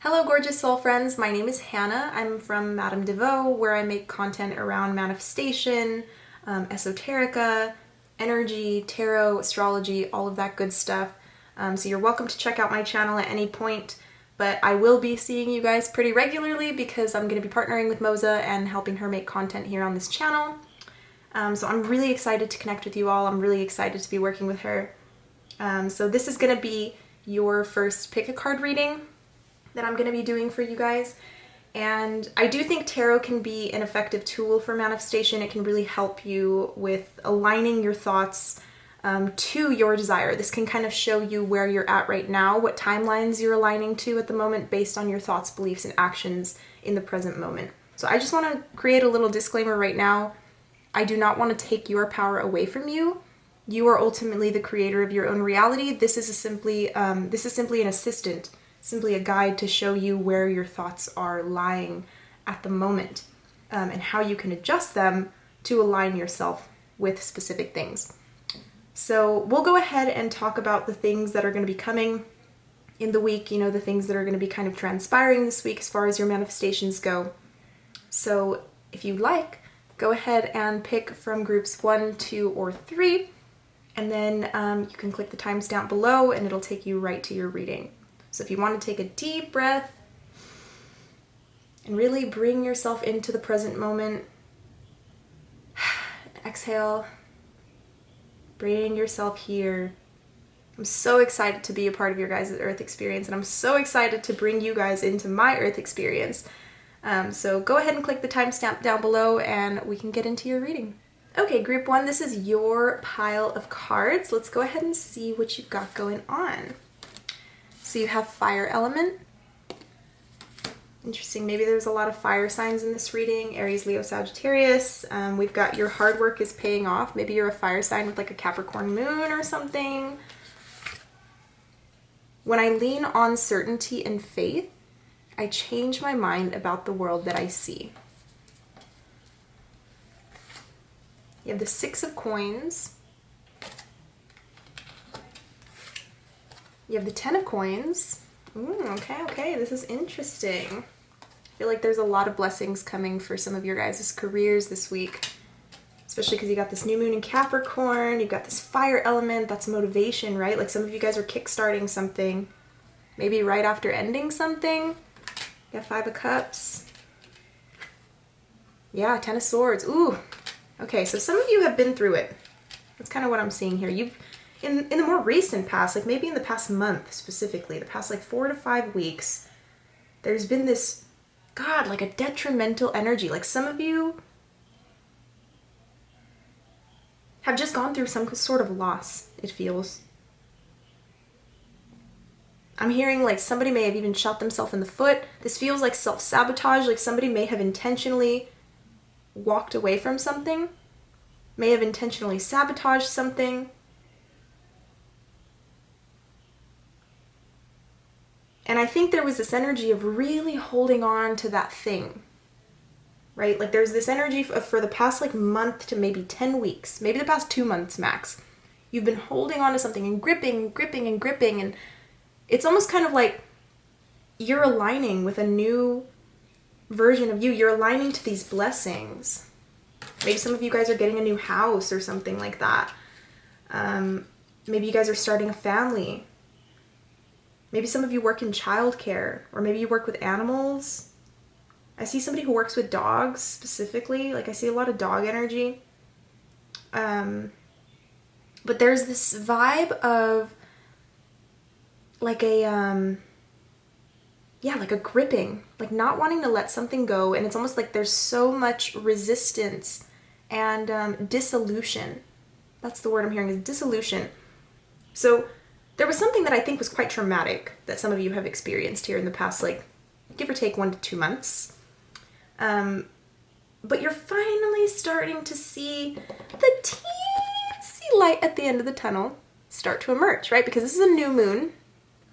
Hello gorgeous soul friends, my name is Hannah. I'm from Madame Devoe, where I make content around manifestation, esoterica, energy, tarot, astrology, all of that good stuff. So you're welcome to check out my channel at any point, but I will be seeing you guys pretty regularly because I'm going to be partnering with MOZA and helping her make content here on this channel. So I'm really excited to connect with you all. I'm really excited to be working with her. So this is going to be your first pick a card reading that I'm going to be doing for you guys. And I do think tarot can be an effective tool for manifestation. It can really help you with aligning your thoughts to your desire. This can kind of show you where you're at right now, what timelines you're aligning to at the moment based on your thoughts, beliefs, and actions in the present moment. So I just want to create a little disclaimer right now. I do not want to take your power away from you. You are ultimately the creator of your own reality. This is simply an assistant, simply a guide to show you where your thoughts are lying at the moment, and how you can adjust them to align yourself with specific things. So we'll go ahead and talk about the things that are going to be coming in the week, you know, the things that are going to be kind of transpiring this week as far as your manifestations go. So if you'd like, go ahead and pick from groups 1, 2, or 3, and then you can click the timestamp below and it'll take you right to your reading. So if you want to take a deep breath and really bring yourself into the present moment, exhale, bring yourself here. I'm so excited to be a part of your guys' Earth experience, and I'm so excited to bring you guys into my Earth experience. So go ahead and click the timestamp down below and we can get into your reading. Okay, group 1, this is your pile of cards. Let's go ahead and see what you've got going on. So you have fire element. Interesting, maybe there's a lot of fire signs in this reading. Aries, Leo, Sagittarius. We've got your hard work is paying off. Maybe you're a fire sign with like a Capricorn moon or something. When I lean on certainty and faith, I change my mind about the world that I see. You have the 6 of coins. You have the 10 of coins. Okay, this is interesting. I feel like there's a lot of blessings coming for some of your guys' careers this week, especially because you got this new moon in Capricorn, you've got this fire element, that's motivation, right? Like some of you guys are kickstarting something, maybe right after ending something. You got 5 of Cups. Yeah, 10 of Swords. Ooh. Okay, so some of you have been through it. That's kind of what I'm seeing here. You've in the more recent past, like maybe in the past month specifically, the past like 4 to 5 weeks, there's been this, God, like a detrimental energy. Like some of you have just gone through some sort of loss, it feels. I'm hearing like somebody may have even shot themselves in the foot. This feels like self-sabotage, like somebody may have intentionally walked away from something, may have intentionally sabotaged something. And I think there was this energy of really holding on to that thing, right? Like there's this energy for the past like month to maybe 10 weeks, maybe the past 2 months max. You've been holding on to something and gripping, and it's almost kind of like you're aligning with a new version of you. You're aligning to these blessings. Maybe some of you guys are getting a new house or something like that. Maybe you guys are starting a family. Maybe some of you work in childcare, or maybe you work with animals. I see somebody who works with dogs specifically. Like I see a lot of dog energy. But there's this vibe of like a, like a gripping, like not wanting to let something go. And it's almost like there's so much resistance and dissolution. That's the word I'm hearing, is dissolution. So there was something that I think was quite traumatic that some of you have experienced here in the past, like, give or take 1 to 2 months. But you're finally starting to see the teensy light at the end of the tunnel start to emerge, right? Because this is a new moon.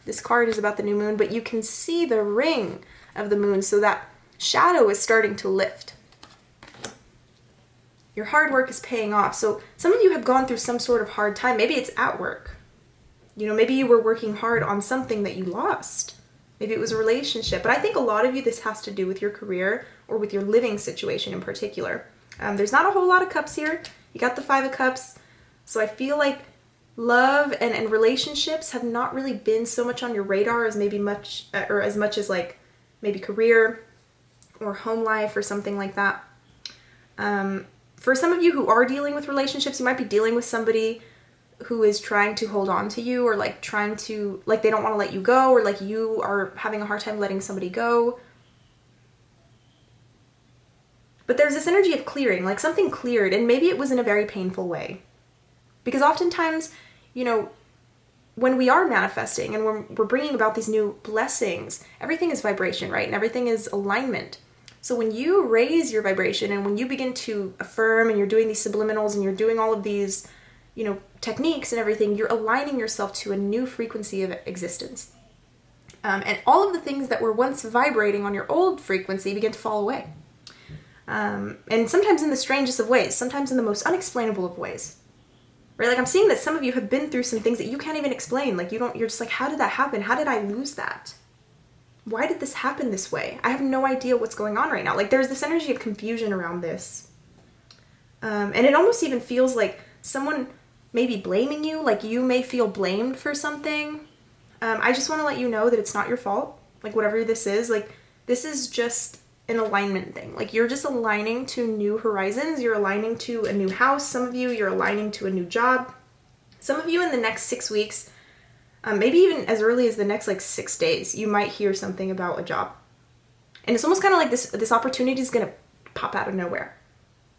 This card is about the new moon, but you can see the ring of the moon, so that shadow is starting to lift. Your hard work is paying off. So some of you have gone through some sort of hard time. Maybe it's at work. You know, maybe you were working hard on something that you lost. Maybe it was a relationship. But I think a lot of you, this has to do with your career or with your living situation in particular. There's not a whole lot of cups here. You got the 5 of cups. So I feel like love and relationships have not really been so much on your radar as maybe much, or as much as like maybe career or home life or something like that. For some of you who are dealing with relationships, you might be dealing with somebody who is trying to hold on to you, or like trying to, like they don't want to let you go, or like you are having a hard time letting somebody go. But there's this energy of clearing, like something cleared, and maybe it was in a very painful way. Because oftentimes, you know, when we are manifesting and we're bringing about these new blessings, everything is vibration, right? And everything is alignment. So when you raise your vibration and when you begin to affirm and you're doing these subliminals and you're doing all of these, you know, techniques and everything, you're aligning yourself to a new frequency of existence. And all of the things that were once vibrating on your old frequency begin to fall away. And sometimes in the strangest of ways, sometimes in the most unexplainable of ways. Right? Like I'm seeing that some of you have been through some things that you can't even explain. Like you're just like, how did that happen? How did I lose that? Why did this happen this way? I have no idea what's going on right now. Like there's this energy of confusion around this. And it almost even feels like someone may be blaming you. Like you may feel blamed for something. I just want to let you know that it's not your fault. Like whatever this is, like this is just an alignment thing. Like you're just aligning to new horizons. You're aligning to a new house. Some of you, you're aligning to a new job. Some of you in the next 6 weeks, maybe even as early as the next like 6 days, you might hear something about a job. And it's almost kind of like this opportunity is going to pop out of nowhere.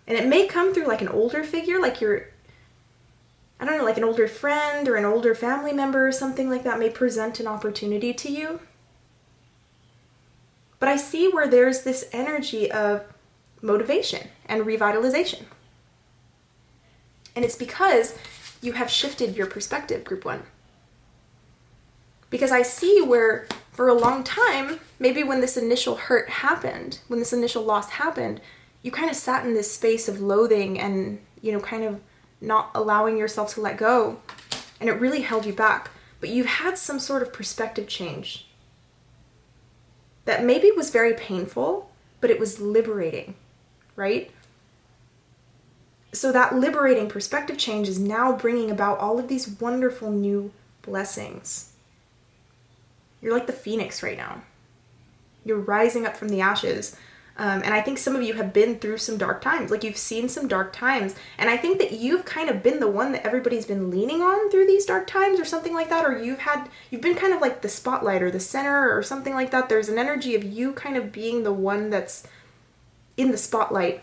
And it may come through like an older figure, like I don't know, like an older friend or an older family member or something like that may present an opportunity to you. But I see where there's this energy of motivation and revitalization. And it's because you have shifted your perspective, group 1. Because I see where for a long time, maybe when this initial hurt happened, when this initial loss happened, you kind of sat in this space of loathing and, you know, kind of not allowing yourself to let go. And it really held you back. But you've had some sort of perspective change that maybe was very painful, but it was liberating, right? So that liberating perspective change is now bringing about all of these wonderful new blessings. You're like the phoenix right now. You're rising up from the ashes. And I think some of you have been through some dark times. Like you've seen some dark times. And I think that you've kind of been the one that everybody's been leaning on through these dark times or something like that. Or you've been kind of like the spotlight or the center or something like that. There's an energy of you kind of being the one that's in the spotlight.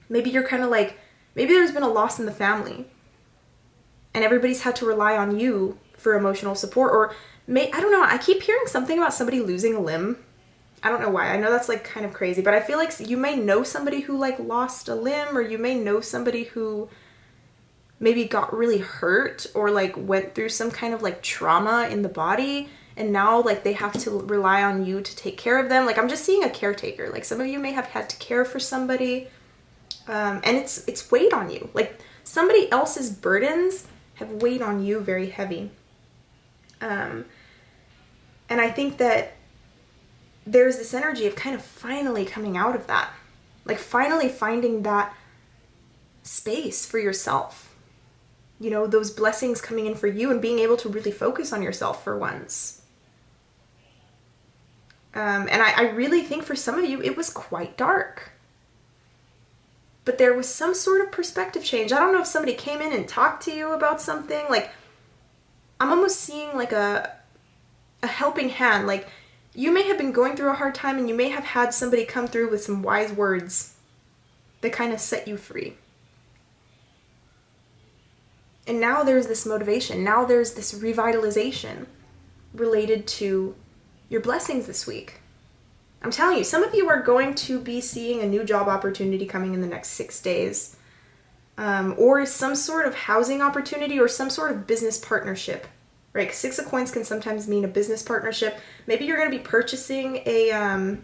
Maybe you're kind of like, maybe there's been a loss in the family and everybody's had to rely on you for emotional support. Or I don't know, I keep hearing something about somebody losing a limb. I don't know why. I know that's like kind of crazy, but I feel like you may know somebody who like lost a limb, or you may know somebody who maybe got really hurt or like went through some kind of like trauma in the body, and now like they have to rely on you to take care of them. Like I'm just seeing a caretaker. Like some of you may have had to care for somebody, and it's weighed on you. Like somebody else's burdens have weighed on you very heavy. And I think that there's this energy of kind of finally coming out of that. Like finally finding that space for yourself. You know, those blessings coming in for you and being able to really focus on yourself for once. And I really think for some of you, it was quite dark. But there was some sort of perspective change. I don't know if somebody came in and talked to you about something. Like, I'm almost seeing like a helping hand. Like, you may have been going through a hard time and you may have had somebody come through with some wise words that kind of set you free. And now there's this motivation. Now there's this revitalization related to your blessings this week. I'm telling you, some of you are going to be seeing a new job opportunity coming in the next 6 days. Or some sort of housing opportunity or some sort of business partnership. Right, 6 of Coins can sometimes mean a business partnership. Maybe you're going to be purchasing a, oh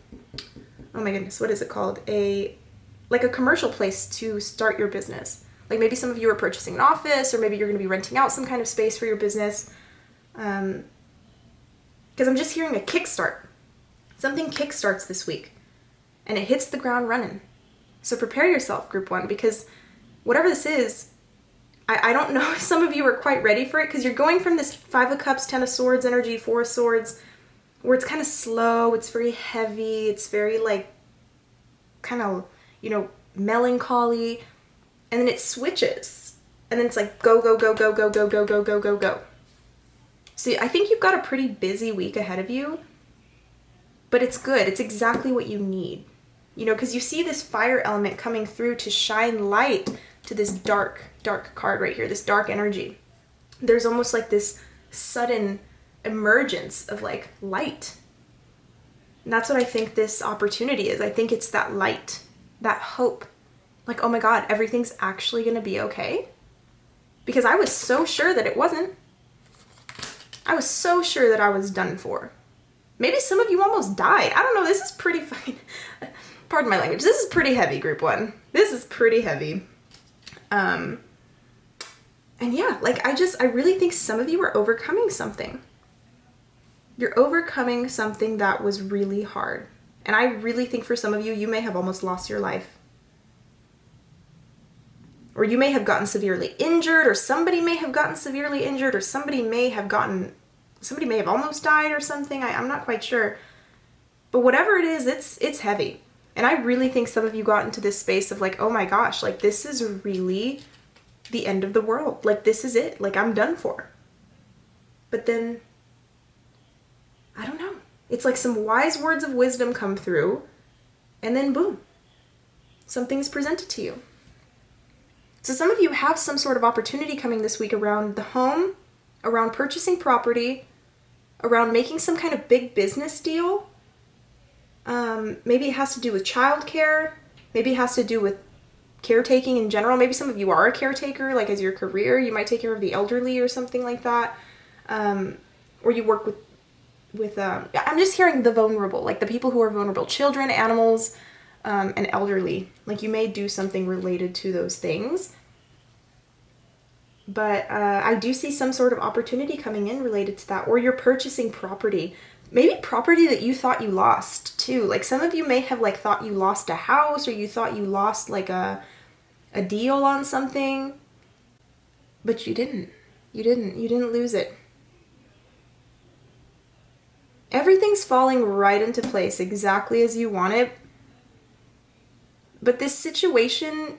my goodness, what is it called? Like a commercial place to start your business. Like maybe some of you are purchasing an office, or maybe you're going to be renting out some kind of space for your business. Because I'm just hearing a kickstart. Something kickstarts this week and it hits the ground running. So prepare yourself, group 1, because whatever this is, I don't know if some of you are quite ready for it, because you're going from this 5 of Cups, 10 of Swords energy, 4 of Swords, where it's kind of slow, it's very heavy, it's very like kind of, melancholy, and then it switches, and then it's like go, go, go, go, go, go, go, go, go, go, go. So I think you've got a pretty busy week ahead of you, but it's good. It's exactly what you need, because you see this fire element coming through to shine light to this dark card right here, this dark energy. There's almost like this sudden emergence of like light. And that's what I think this opportunity is. I think it's that light, that hope. Like, oh my God, everything's actually going to be okay. Because I was so sure that it wasn't. I was so sure that I was done for. Maybe some of you almost died. I don't know. This is pretty fucking, pardon my language. This is pretty heavy, group 1. This is pretty heavy. And yeah, like I really think some of you are overcoming something. You're overcoming something that was really hard. And I really think for some of you, you may have almost lost your life. Or you may have gotten severely injured, or somebody may have gotten severely injured, or somebody may have almost died or something. I'm not quite sure. But whatever it is, it's heavy. And I really think some of you got into this space of like, oh my gosh, like this is really the end of the world. Like this is it. Like I'm done for. But then, I don't know. It's like some wise words of wisdom come through, and then boom, something's presented to you. So some of you have some sort of opportunity coming this week around the home, around purchasing property, around making some kind of big business deal. Maybe it has to do with childcare. Maybe it has to do with caretaking in general. Maybe some of you are a caretaker, like as your career. You might take care of the elderly or something like that. Or you work with I'm just hearing the vulnerable, like the people who are vulnerable, children, animals, and elderly. Like you may do something related to those things. But I do see some sort of opportunity coming in related to that. Or you're purchasing property. Maybe property that you thought you lost too. Like some of you may have like thought you lost a house, or you thought you lost like a deal on something. But you didn't. You didn't lose it. Everything's falling right into place exactly as you want it. But this situation,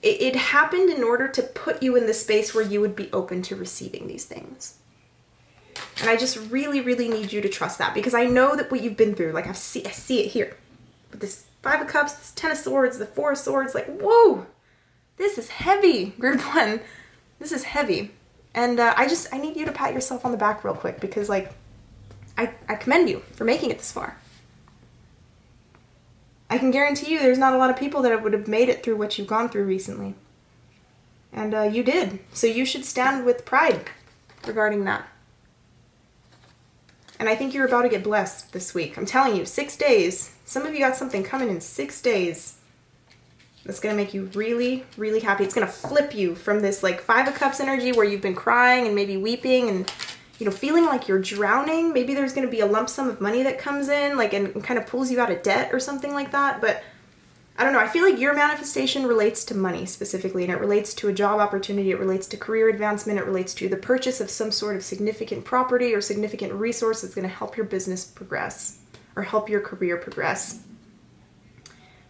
it happened in order to put you in the space where you would be open to receiving these things. And I just really, really need you to trust that, because I know that what you've been through, like I see it here. With this 5 of Cups, this 10 of Swords, the 4 of Swords, like, whoa, this is heavy, group 1. This is heavy. And I need you to pat yourself on the back real quick, because like, I commend you for making it this far. I can guarantee you there's not a lot of people that would have made it through what you've gone through recently. And you did. So you should stand with pride regarding that. And I think you're about to get blessed this week. I'm telling you, 6 days. Some of you got something coming in 6 days. That's going to make you really, really happy. It's going to flip you from this like 5 of Cups energy where you've been crying and maybe weeping and feeling like you're drowning. Maybe there's going to be a lump sum of money that comes in, like, and kind of pulls you out of debt or something like that. But I don't know. I feel like your manifestation relates to money specifically, and it relates to a job opportunity. It relates to career advancement. It relates to the purchase of some sort of significant property or significant resource that's going to help your business progress or help your career progress.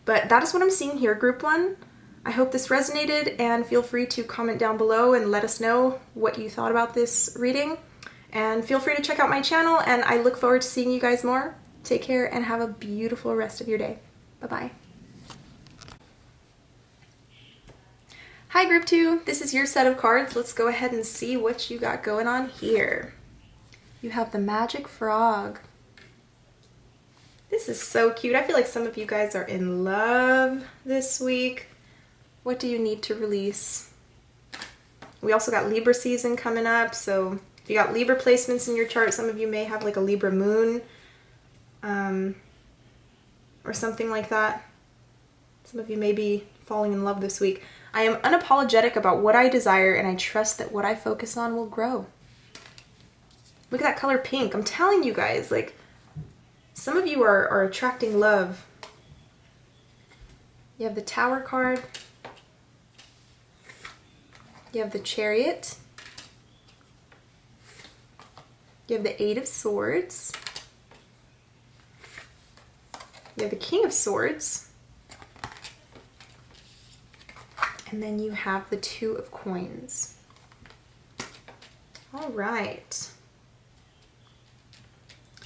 But that is what I'm seeing here, group 1. I hope this resonated, and feel free to comment down below and let us know what you thought about this reading. And feel free to check out my channel, and I look forward to seeing you guys more. Take care and have a beautiful rest of your day. Bye-bye. Hi group 2, this is your set of cards. Let's go ahead and see what you got going on here. You have the Magic Frog. This is so cute. I feel like some of you guys are in love this week. What do you need to release? We also got Libra season coming up, so if you got Libra placements in your chart, some of you may have like a Libra moon or something like that. Some of you may be falling in love this week. I am unapologetic about what I desire, and I trust that what I focus on will grow. Look at that color pink. I'm telling you guys, like, Some of you are attracting love. You have the Tower card. You have the Chariot. You have the Eight of Swords. You have the King of Swords. And then you have the Two of Coins. All right.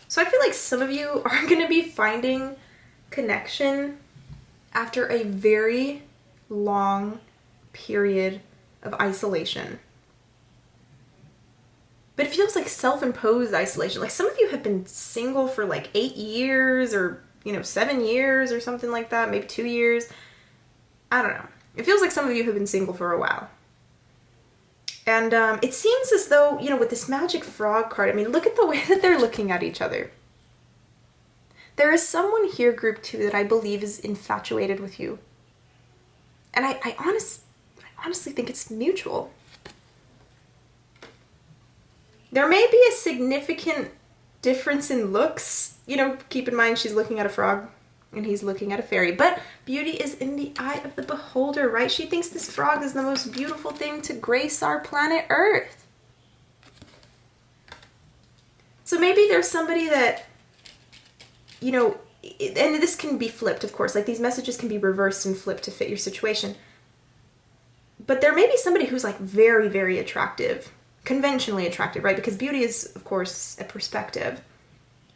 So I feel like some of you are going to be finding connection after a very long period of isolation. But it feels like self-imposed isolation. Like some of you have been single for like 8 years or, 7 years or something like that, maybe 2 years. I don't know. It feels like some of you have been single for a while. And it seems as though, with this magic frog card, I mean, look at the way that they're looking at each other. There is someone here, group 2, that I believe is infatuated with you. And I honestly think it's mutual. There may be a significant difference in looks. Keep in mind she's looking at a frog and he's looking at a fairy. But beauty is in the eye of the beholder, right? She thinks this frog is the most beautiful thing to grace our planet Earth. So maybe there's somebody that, and this can be flipped, of course. Like these messages can be reversed and flipped to fit your situation. But there may be somebody who's like very, very attractive. Conventionally attractive, right? Because beauty is, of course, a perspective.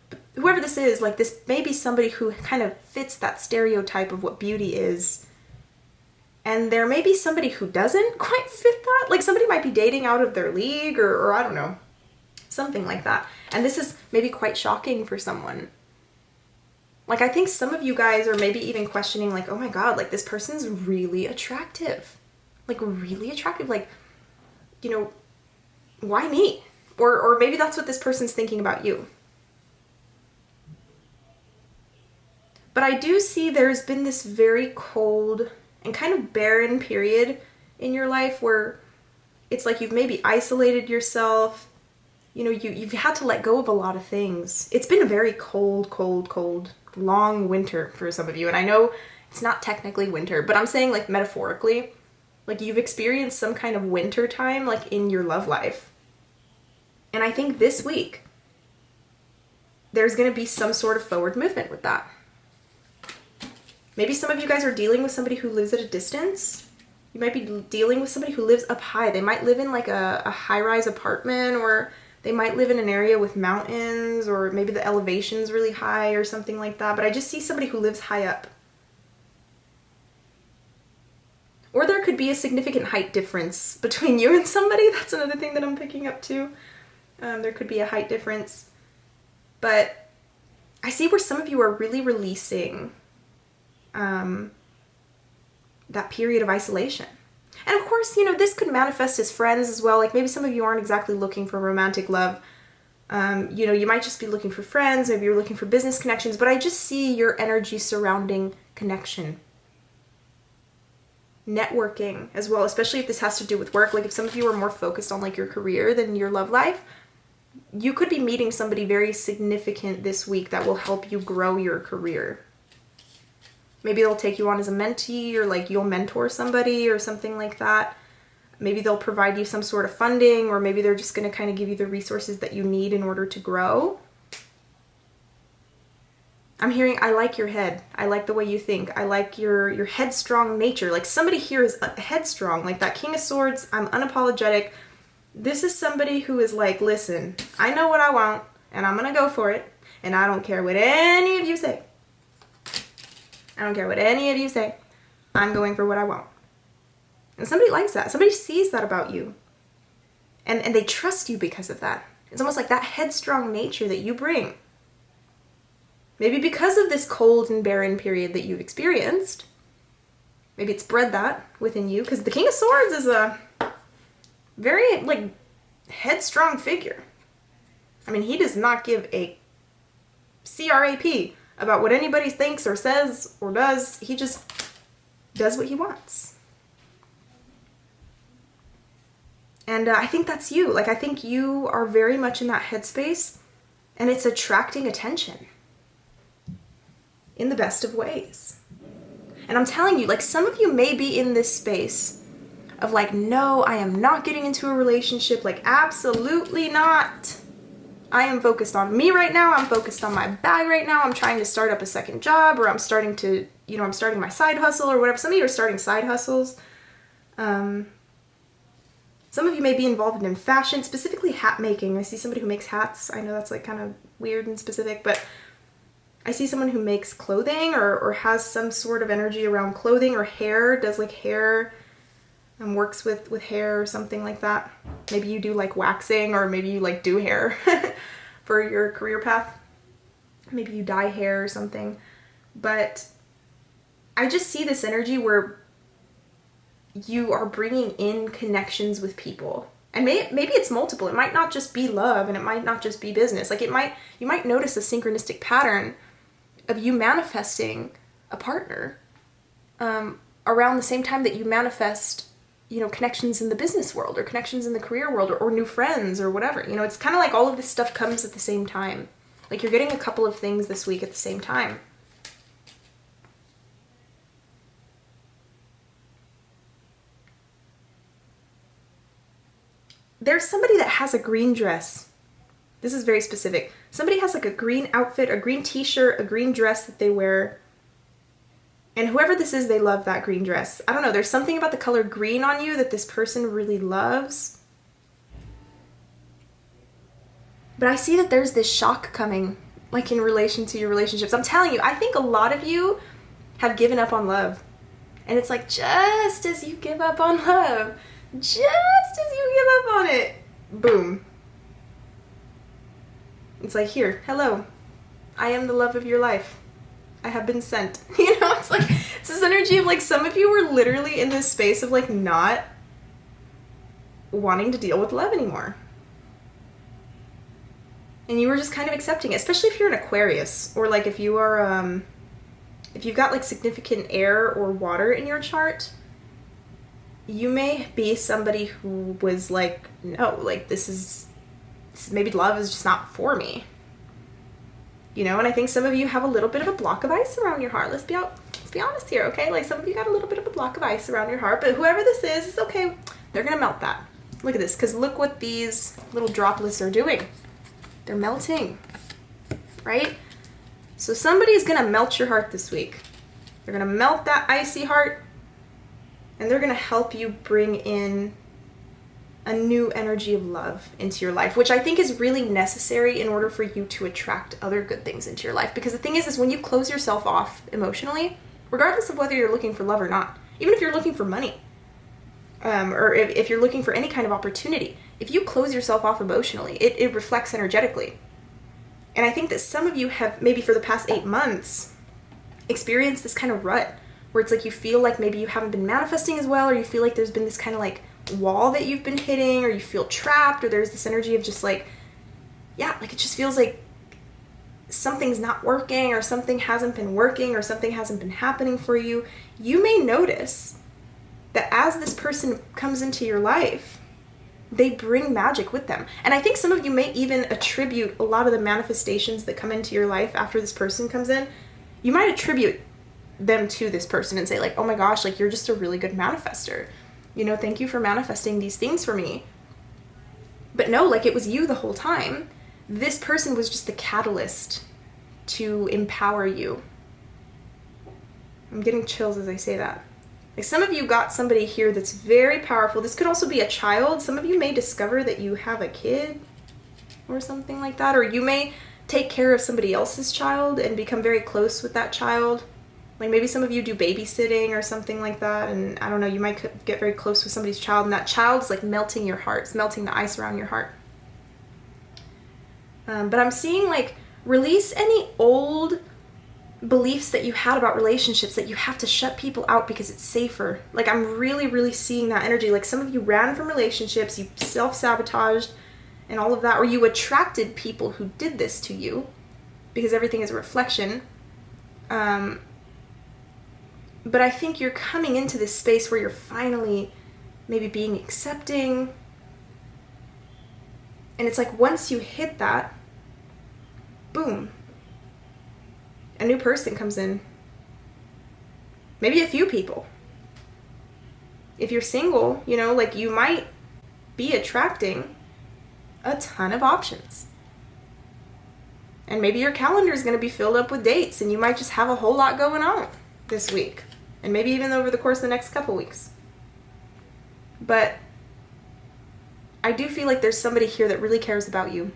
But whoever this is, like this may be somebody who kind of fits that stereotype of what beauty is. And there may be somebody who doesn't quite fit that. Like somebody might be dating out of their league or I don't know, something like that. And this is maybe quite shocking for someone. Like I think some of you guys are maybe even questioning like, oh my God, like this person's really attractive. Like really attractive. Like, why me? Or maybe that's what this person's thinking about you. But I do see there's been this very cold and kind of barren period in your life where it's like you've maybe isolated yourself. You've had to let go of a lot of things. It's been a very cold, long winter for some of you. And I know it's not technically winter, but I'm saying like metaphorically, like you've experienced some kind of winter time like in your love life. And I think this week, there's going to be some sort of forward movement with that. Maybe some of you guys are dealing with somebody who lives at a distance. You might be dealing with somebody who lives up high. They might live in like a high-rise apartment, or they might live in an area with mountains, or maybe the elevation's really high or something like that. But I just see somebody who lives high up. Or there could be a significant height difference between you and somebody. That's another thing that I'm picking up too. There could be a height difference. But I see where some of you are really releasing that period of isolation. And of course, this could manifest as friends as well. Like maybe some of you aren't exactly looking for romantic love. You might just be looking for friends. Maybe you're looking for business connections. But I just see your energy surrounding connection. Networking as well, especially if this has to do with work. Like if some of you are more focused on like your career than your love life, you could be meeting somebody very significant this week that will help you grow your career. Maybe they'll take you on as a mentee, or like you'll mentor somebody or something like that. Maybe they'll provide you some sort of funding, or maybe they're just going to kind of give you the resources that you need in order to grow. I'm hearing, I like your head. I like the way you think. I like your headstrong nature. Like somebody here is headstrong, like that King of Swords. I'm unapologetic. This is somebody who is like, listen, I know what I want and I'm going to go for it. And I don't care what any of you say. I don't care what any of you say. I'm going for what I want. And somebody likes that. Somebody sees that about you. And they trust you because of that. It's almost like that headstrong nature that you bring. Maybe because of this cold and barren period that you've experienced, maybe it's bred that within you, because the King of Swords is a very, like, headstrong figure. I mean, he does not give a crap about what anybody thinks or says or does. He just does what he wants. And I think that's you. Like, I think you are very much in that headspace, and it's attracting attention. in the best of ways. And I'm telling you, like, some of you may be in this space of like, no, I am not getting into a relationship. Like, absolutely not. I am focused on me right now. I'm focused on my bag right now. I'm trying to start up a second job, or I'm starting my side hustle or whatever. Some of you are starting side hustles. Some of you may be involved in fashion, specifically hat making. I see somebody who makes hats. I know that's like kind of weird and specific, but I see someone who makes clothing or has some sort of energy around clothing, or hair, does like hair and works with hair or something like that. Maybe you do like waxing, or maybe you like do hair for your career path. Maybe you dye hair or something. But I just see this energy where you are bringing in connections with people. And maybe it's multiple. It might not just be love, and it might not just be business. Like, you might notice a synchronistic pattern of you manifesting a partner around the same time that you manifest, connections in the business world, or connections in the career world, or new friends, or whatever. It's kind of like all of this stuff comes at the same time. Like, you're getting a couple of things this week at the same time. There's somebody that has a green dress. This is very specific. Somebody has like a green outfit, a green t-shirt, a green dress that they wear. And whoever this is, they love that green dress. I don't know, there's something about the color green on you that this person really loves. But I see that there's this shock coming, like in relation to your relationships. I'm telling you, I think a lot of you have given up on love. And it's like, just as you give up on love, just as you give up on it, boom. It's like, here, hello, I am the love of your life. I have been sent. It's like, it's this energy of like, some of you were literally in this space of like not wanting to deal with love anymore. And you were just kind of accepting it, especially if you're an Aquarius, or like if you are, if you've got like significant air or water in your chart, you may be somebody who was like, no, like maybe love is just not for me. And I think some of you have a little bit of a block of ice around your heart. Let's be honest here, okay? Like, some of you got a little bit of a block of ice around your heart, but whoever this is, it's okay. They're gonna melt that. Look at this, because look what these little droplets are doing. They're melting, right? So somebody's gonna melt your heart this week. They're gonna melt that icy heart, and they're gonna help you bring in a new energy of love into your life, which I think is really necessary in order for you to attract other good things into your life. Because the thing is when you close yourself off emotionally, regardless of whether you're looking for love or not, even if you're looking for money, or if you're looking for any kind of opportunity, if you close yourself off emotionally, it reflects energetically. And I think that some of you have, maybe for the past 8 months, experienced this kind of rut where it's like you feel like maybe you haven't been manifesting as well, or you feel like there's been this kind of like wall that you've been hitting, or you feel trapped, or there's this energy of just like, yeah, like it just feels like something's not working, or something hasn't been working, or something hasn't been happening for you. You may notice that as this person comes into your life, they bring magic with them. And I think some of you may even attribute a lot of the manifestations that come into your life after this person comes in, you might attribute them to this person and say like, oh my gosh, like you're just a really good manifester. Thank you for manifesting these things for me. But no, like it was you the whole time. This person was just the catalyst to empower you. I'm getting chills as I say that. Like, some of you got somebody here that's very powerful. This could also be a child. Some of you may discover that you have a kid or something like that. Or you may take care of somebody else's child and become very close with that child. Like maybe some of you do babysitting or something like that, and I don't know, you might get very close with somebody's child, and that child's like melting your heart. It's melting the ice around your heart. But I'm seeing like, release any old beliefs that you had about relationships, that you have to shut people out because it's safer. Like, I'm really, really seeing that energy. Like, some of you ran from relationships, you self-sabotaged and all of that, or you attracted people who did this to you, because everything is a reflection. But I think you're coming into this space where you're finally maybe being accepting. And it's like once you hit that, boom, a new person comes in. Maybe a few people. If you're single, you know, like you might be attracting a ton of options. And maybe your calendar is going to be filled up with dates and you might just have a whole lot going on this week. And maybe even over the course of the next couple weeks. But I do feel like there's somebody here that really cares about you.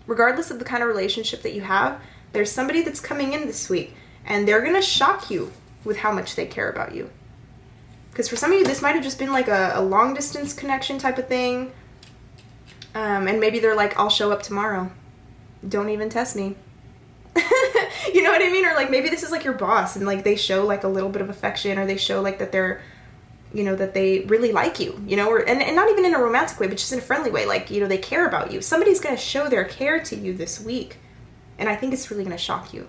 Regardless of the kind of relationship that you have, there's somebody that's coming in this week and they're going to shock you with how much they care about you. Because for some of you, this might have just been like a long distance connection type of thing. And maybe they're like, I'll show up tomorrow. Don't even test me. You know what I mean? Or like maybe this is like your boss and like they show like a little bit of affection, or they show like that they're, you know, that they really like you, you know, or, and not even in a romantic way, but just in a friendly way. Like, you know, they care about you. Somebody's going to show their care to you this week. And I think it's really going to shock you.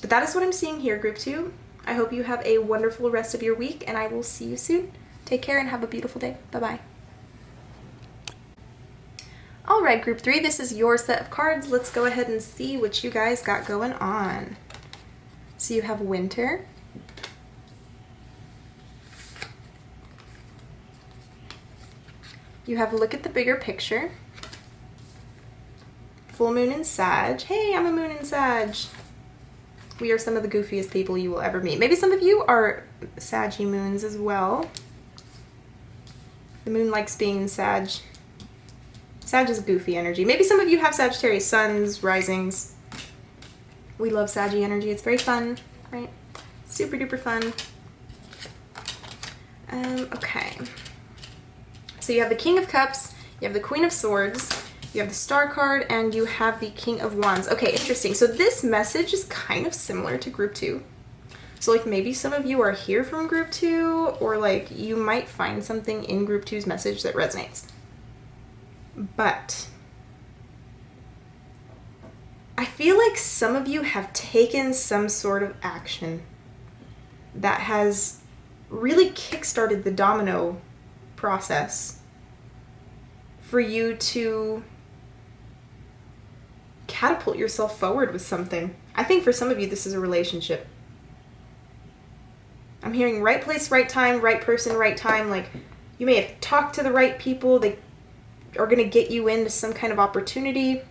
But that is what I'm seeing here, Group 2. I hope you have a wonderful rest of your week, and I will see you soon. Take care and have a beautiful day. Bye-bye. All right, Group 3, this is your set of cards. Let's go ahead and see what you guys got going on. So you have Winter. You have Look at the Bigger Picture. Full Moon in Sag. Hey, I'm a Moon in Sag. We are some of the goofiest people you will ever meet. Maybe some of you are Saggy moons as well. The moon likes being in Sag. Sag is goofy energy. Maybe some of you have Sagittarius suns, risings. We love Saggy energy. It's very fun, right? Super duper fun. Okay. So you have the King of Cups, you have the Queen of Swords, you have the Star card, and you have the King of Wands. Okay, interesting. So this message is kind of similar to Group 2. So like maybe some of you are here from Group 2, or like you might find something in Group 2's message that resonates. But I feel like some of you have taken some sort of action that has really kickstarted the domino process for you to catapult yourself forward with something. I think for some of you, this is a relationship. I'm hearing right place, right time, right person, right time. Like you may have talked to the right people. They are going to get you into some kind of opportunity.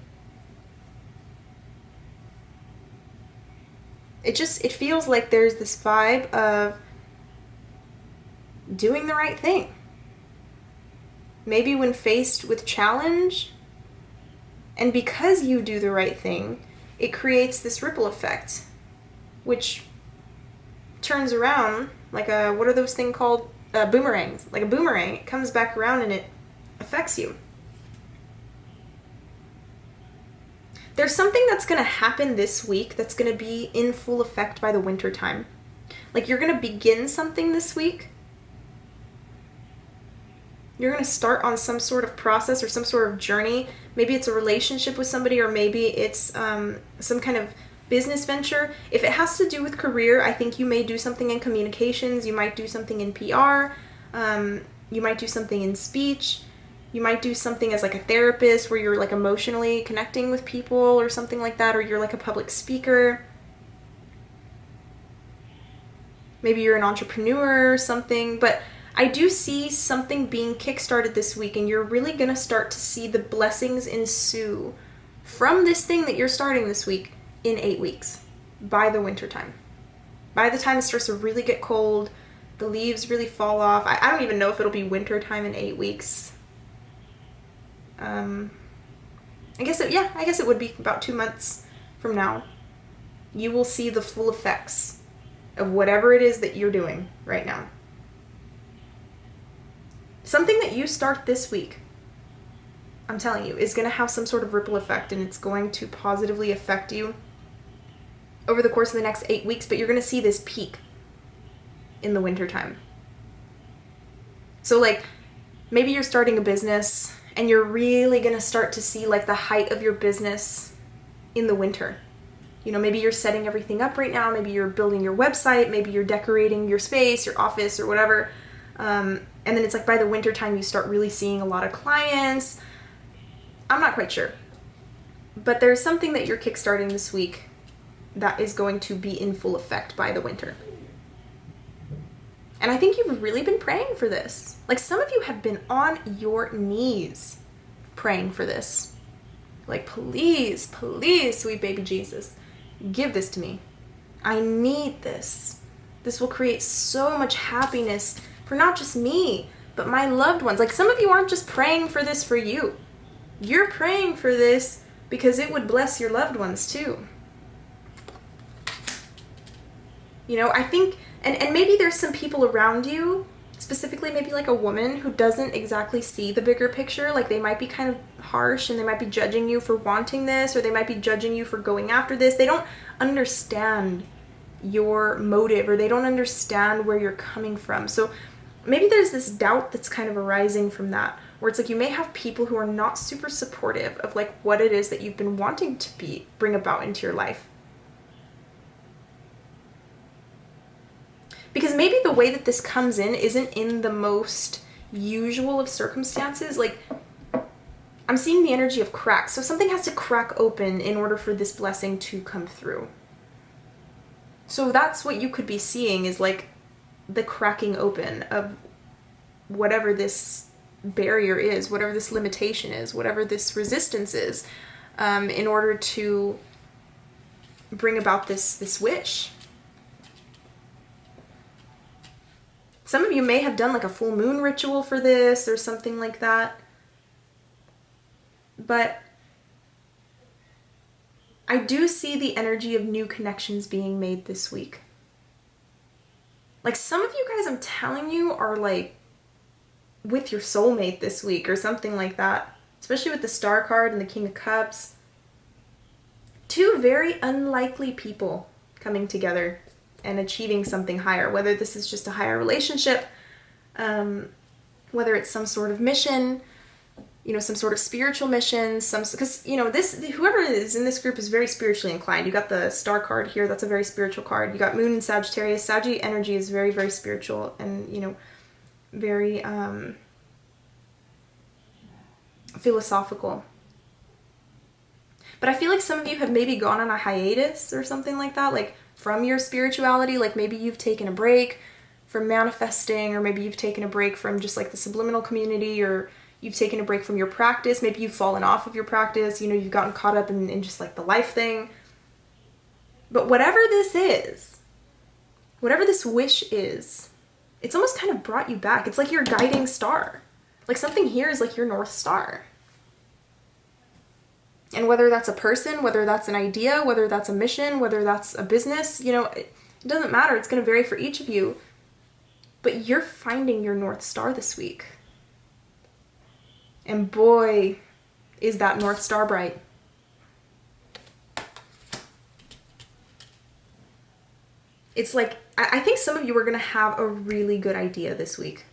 It feels like there's this vibe of doing the right thing. Maybe when faced with challenge, and because you do the right thing, it creates this ripple effect, which turns around like a, what are those things called? Boomerangs. Like a boomerang. It comes back around and it affects you. There's something that's going to happen this week that's going to be in full effect by the winter time. Like you're going to begin something this week. You're going to start on some sort of process or some sort of journey. Maybe it's a relationship with somebody, or maybe it's some kind of business venture. If it has to do with career, I think you may do something in communications. You might do something in PR. You might do something in speech. You might do something as like a therapist where you're like emotionally connecting with people or something like that, or you're like a public speaker. Maybe you're an entrepreneur or something, but I do see something being kickstarted this week, and you're really going to start to see the blessings ensue from this thing that you're starting this week in 8 weeks by the winter time. By the time it starts to really get cold, the leaves really fall off. I don't even know if it'll be winter time in 8 weeks. I guess it would be about 2 months from now. You will see the full effects of whatever it is that you're doing right now. Something that you start this week, I'm telling you, is going to have some sort of ripple effect, and it's going to positively affect you over the course of the next 8 weeks, but you're going to see this peak in the winter time. So like maybe you're starting a business and you're really going to start to see like the height of your business in the winter. You know, maybe you're setting everything up right now. Maybe you're building your website. Maybe you're decorating your space, your office, or whatever. And then it's like by the winter time, you start really seeing a lot of clients. I'm not quite sure. But there's something that you're kickstarting this week that is going to be in full effect by the winter. And I think you've really been praying for this. Like, some of you have been on your knees praying for this. Like, please, please, sweet baby Jesus, give this to me. I need this. This will create so much happiness for not just me, but my loved ones. Like, some of you aren't just praying for this for you. You're praying for this because it would bless your loved ones too. You know, I think, and maybe there's some people around you, specifically maybe like a woman who doesn't exactly see the bigger picture. Like, they might be kind of harsh and they might be judging you for wanting this, or they might be judging you for going after this. They don't understand your motive, or they don't understand where you're coming from. So maybe there's this doubt that's kind of arising from that, where it's like you may have people who are not super supportive of like what it is that you've been wanting to bring about into your life. Because maybe the way that this comes in isn't in the most usual of circumstances. Like, I'm seeing the energy of cracks. So something has to crack open in order for this blessing to come through. So that's what you could be seeing, is like the cracking open of whatever this barrier is, whatever this limitation is, whatever this resistance is, in order to bring about this wish. Some of you may have done like a full moon ritual for this or something like that. But I do see the energy of new connections being made this week. Like, some of you guys, I'm telling you, are like with your soulmate this week or something like that. Especially with the Star card and the King of Cups. Two very unlikely people coming together and achieving something higher, whether this is just a higher relationship, whether it's some sort of mission, you know, some sort of spiritual mission, because, you know, whoever is in this group is very spiritually inclined. You got the Star card here, that's a very spiritual card. You got Moon and Sagittarius. Saggy energy is very, very spiritual and, you know, very philosophical. But I feel like some of you have maybe gone on a hiatus or something like that, like from your spirituality. Like, maybe you've taken a break from manifesting, or maybe you've taken a break from just like the subliminal community, or you've taken a break from your practice. Maybe you've fallen off of your practice, you know, you've gotten caught up in just like the life thing. But whatever this is, whatever this wish is, it's almost kind of brought you back. It's like your guiding star. Like, something here is like your North Star. And whether that's a person, whether that's an idea, whether that's a mission, whether that's a business, you know, it doesn't matter. It's going to vary for each of you. But you're finding your North Star this week. And boy, is that North Star bright. It's like, I think some of you are going to have a really good idea this week.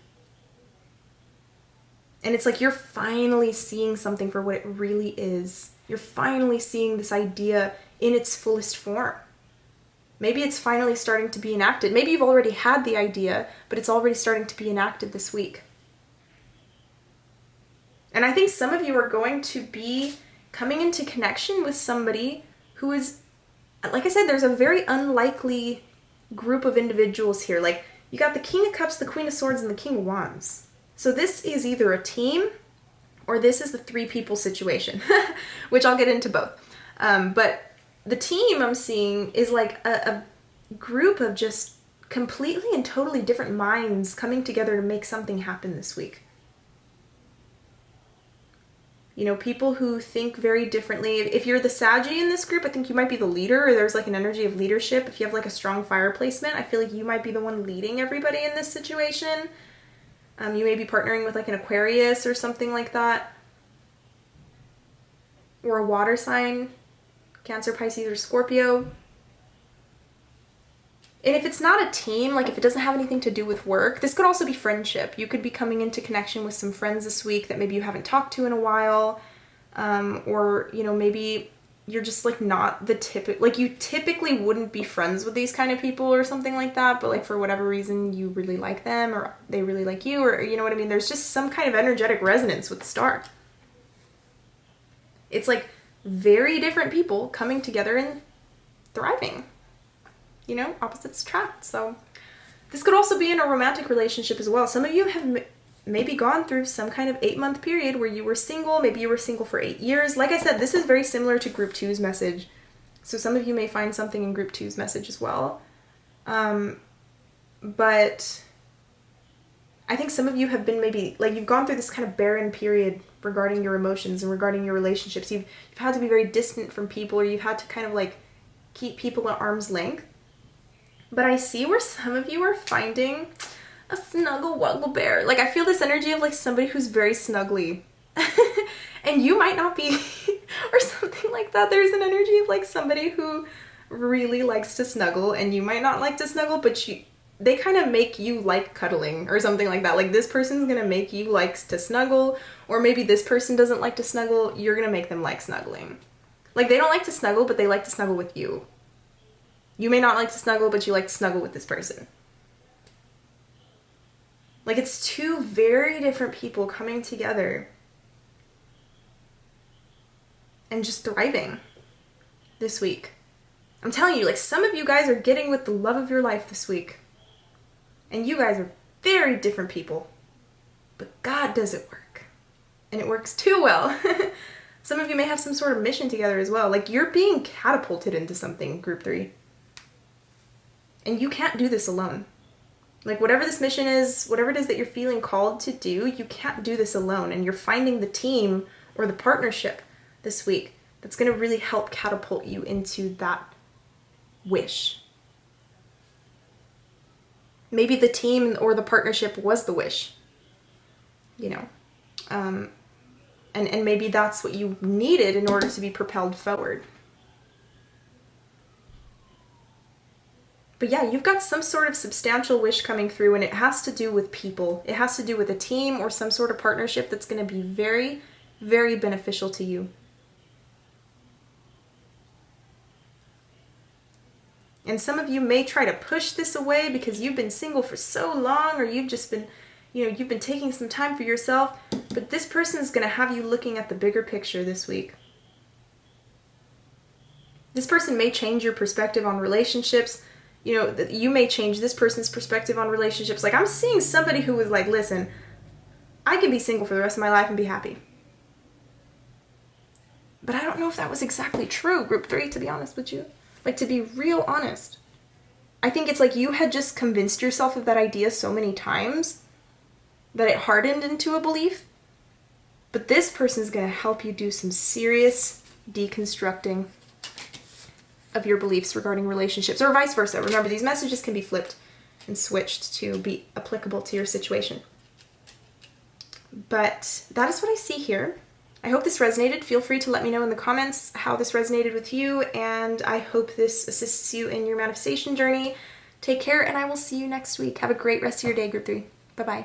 And it's like you're finally seeing something for what it really is. You're finally seeing this idea in its fullest form. Maybe it's finally starting to be enacted. Maybe you've already had the idea, but it's already starting to be enacted this week. And I think some of you are going to be coming into connection with somebody who is, like I said, there's a very unlikely group of individuals here. Like, you got the King of Cups, the Queen of Swords, and the King of Wands. So this is either a team or this is the 3 people situation, which I'll get into both. But the team I'm seeing is like a group of just completely and totally different minds coming together to make something happen this week. You know, people who think very differently. If you're the Saggy in this group, I think you might be the leader, or there's like an energy of leadership. If you have like a strong fire placement, I feel like you might be the one leading everybody in this situation. You may be partnering with like an Aquarius or something like that. Or a water sign, Cancer, Pisces, or Scorpio. And if it's not a team, like if it doesn't have anything to do with work, this could also be friendship. You could be coming into connection with some friends this week that maybe you haven't talked to in a while. Or, you know, maybe you're just like not the typical, like you typically wouldn't be friends with these kind of people or something like that, but like for whatever reason you really like them, or they really like you, or you know what I mean? There's just some kind of energetic resonance with the star. It's like very different people coming together thriving. You know, opposites attract. So this could also be in a romantic relationship as well. Some of you have maybe gone through some kind of 8-month period where you were single. Maybe you were single for 8 years. Like I said, this is very similar to Group 2's message. So some of you may find something in Group 2's message as well. But I think some of you have been maybe, like, you've gone through this kind of barren period regarding your emotions and regarding your relationships. You've had to be very distant from people, or you've had to kind of like keep people at arm's length. But I see where some of you are finding a snuggle wuggle bear. Like, I feel this energy of like somebody who's very snuggly. And you might not be, or something like that. There's an energy of like somebody who really likes to snuggle, and you might not like to snuggle, but they kind of make you like cuddling or something like that. Like, this person's gonna make you like to snuggle, or maybe this person doesn't like to snuggle, you're gonna make them like snuggling. Like, they don't like to snuggle, but they like to snuggle with you. You may not like to snuggle, but you like to snuggle with this person. Like, it's two very different people coming together and just thriving this week. I'm telling you, like, some of you guys are getting with the love of your life this week. And you guys are very different people. But God does it work. And it works too well. Some of you may have some sort of mission together as well. Like, you're being catapulted into something, Group 3. And you can't do this alone. Like, whatever this mission is, whatever it is that you're feeling called to do, you can't do this alone. And you're finding the team or the partnership this week that's going to really help catapult you into that wish. Maybe the team or the partnership was the wish, you know, and maybe that's what you needed in order to be propelled forward. But yeah, you've got some sort of substantial wish coming through, and it has to do with people. It has to do with a team or some sort of partnership that's going to be very, very beneficial to you. And some of you may try to push this away because you've been single for so long, or you've just been, you know, you've been taking some time for yourself. But this person is going to have you looking at the bigger picture this week. This person may change your perspective on relationships. You know, you may change this person's perspective on relationships. Like, I'm seeing somebody who was like, listen, I can be single for the rest of my life and be happy. But I don't know if that was exactly true, Group 3, to be honest with you. Like, to be real honest. I think it's like you had just convinced yourself of that idea so many times that it hardened into a belief. But this person's going to help you do some serious deconstructing of your beliefs regarding relationships, or vice versa. Remember, these messages can be flipped and switched to be applicable to your situation. But that is what I see here. I hope this resonated. Feel free to let me know in the comments how this resonated with you, and I hope this assists you in your manifestation journey. Take care, and I will see you next week. Have a great rest of your day, Group 3. Bye-bye.